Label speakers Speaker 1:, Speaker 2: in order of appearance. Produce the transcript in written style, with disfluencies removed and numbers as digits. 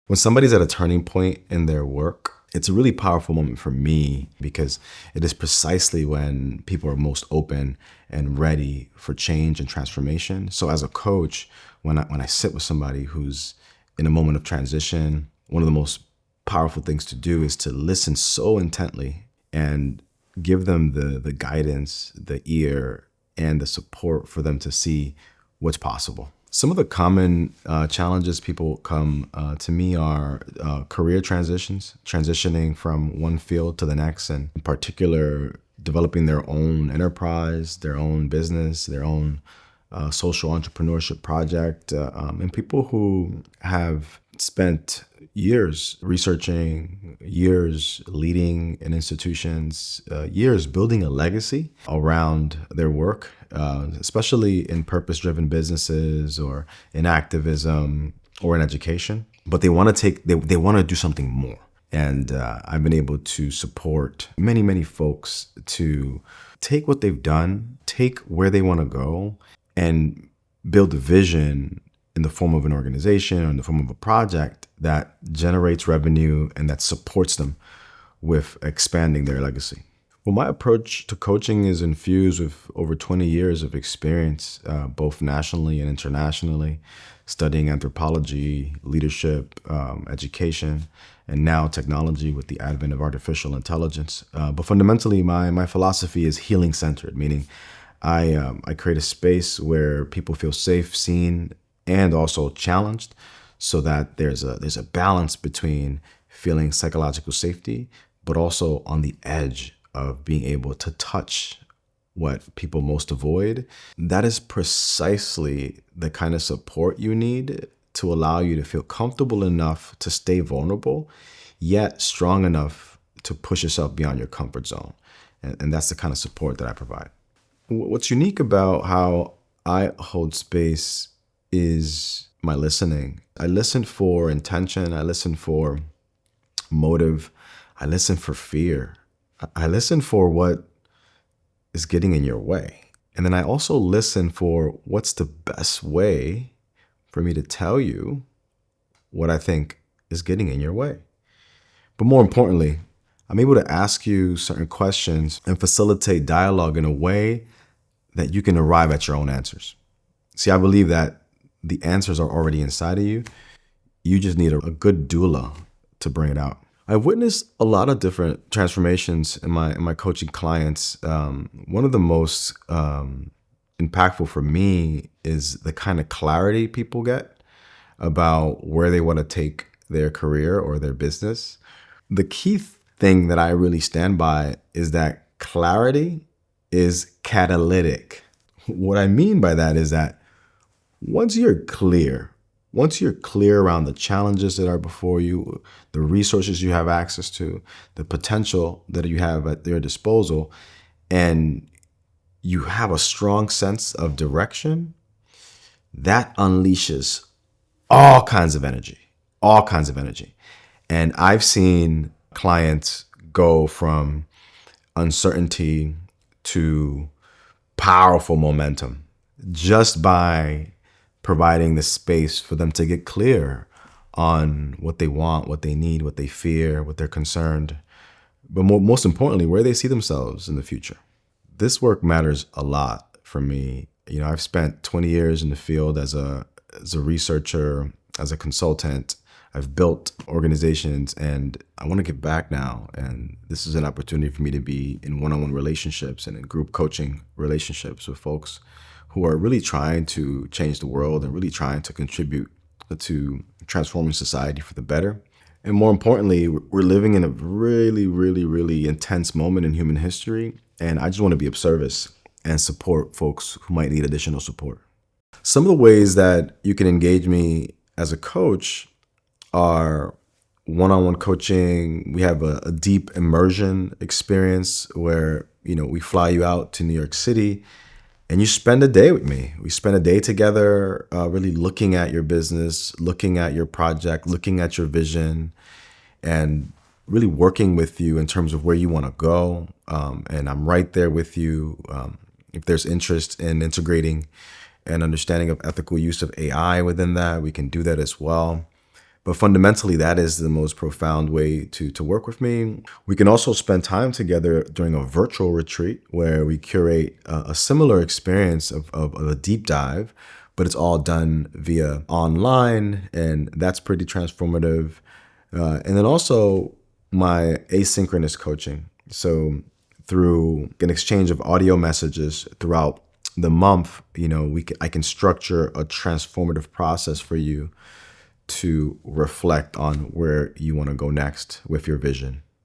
Speaker 1: When somebody's at a turning point in their work, it's a really powerful moment for me because it is precisely when people are most open and ready for change and transformation. So as a coach, when I sit with somebody who's in a moment of transition, one of the most powerful things to do is to listen so intently and give them the guidance, the ear, and the support for them to see what's possible. Some of the common challenges people come to me are career transitions, transitioning from one field to the next, and in particular, developing their own enterprise, their own business, their own social entrepreneurship project, and people who have spent years researching, years leading in institutions, years building a legacy around their work, especially in purpose-driven businesses or in activism or in education. But they want to they want to do something more. And I've been able to support many, many folks to take what they've done, take where they want to go, and build a vision in the form of an organization or in the form of a project that generates revenue and that supports them with expanding their legacy. Well, my approach to coaching is infused with over 20 years of experience, both nationally and internationally, studying anthropology, leadership, education, and now technology with the advent of artificial intelligence. But fundamentally, my philosophy is healing centered, meaning I create a space where people feel safe, seen, and also challenged, so that there's a balance between feeling psychological safety, but also on the edge of being able to touch what people most avoid. That is precisely the kind of support you need to allow you to feel comfortable enough to stay vulnerable, yet strong enough to push yourself beyond your comfort zone. And that's the kind of support that I provide. What's unique about how I hold space is my listening. I listen for intention. I listen for motive. I listen for fear. I listen for what is getting in your way. And then I also listen for what's the best way for me to tell you what I think is getting in your way. But more importantly, I'm able to ask you certain questions and facilitate dialogue in a way that you can arrive at your own answers. See, I believe that the answers are already inside of you. You just need a good doula to bring it out. I've witnessed a lot of different transformations in my coaching clients. One of the most impactful for me is the kind of clarity people get about where they want to take their career or their business. The key thing that I really stand by is that clarity is catalytic. What I mean by that is that once you're clear around the challenges that are before you, the resources you have access to, the potential that you have at your disposal, and you have a strong sense of direction, that unleashes all kinds of energy. And I've seen clients go from uncertainty to powerful momentum just by providing the space for them to get clear on what they want, what they need, what they fear, what they're concerned, but most importantly, where they see themselves in the future. This work matters a lot for me. You know, I've spent 20 years in the field as a researcher, as a consultant. I've built organizations, and I want to get back now. And this is an opportunity for me to be in one-on-one relationships and in group coaching relationships with folks who are really trying to change the world and really trying to contribute to transforming society for the better. And more importantly, we're living in a really, really, really intense moment in human history. And I just want to be of service and support folks who might need additional support. Some of the ways that you can engage me as a coach are one-on-one coaching. We have a deep immersion experience where, we fly you out to New York City and you spend a day with me. We spend a day together, really looking at your business, looking at your project, looking at your vision, and really working with you in terms of where you want to go. And I'm right there with you. If there's interest in integrating an understanding of ethical use of AI within that, we can do that as well. But fundamentally, that is the most profound way to work with me. We can also spend time together during a virtual retreat where we curate a similar experience of a deep dive, but it's all done via online, and that's pretty transformative. And then also my asynchronous coaching. So through an exchange of audio messages throughout the month, I can structure a transformative process for you to reflect on where you want to go next with your vision.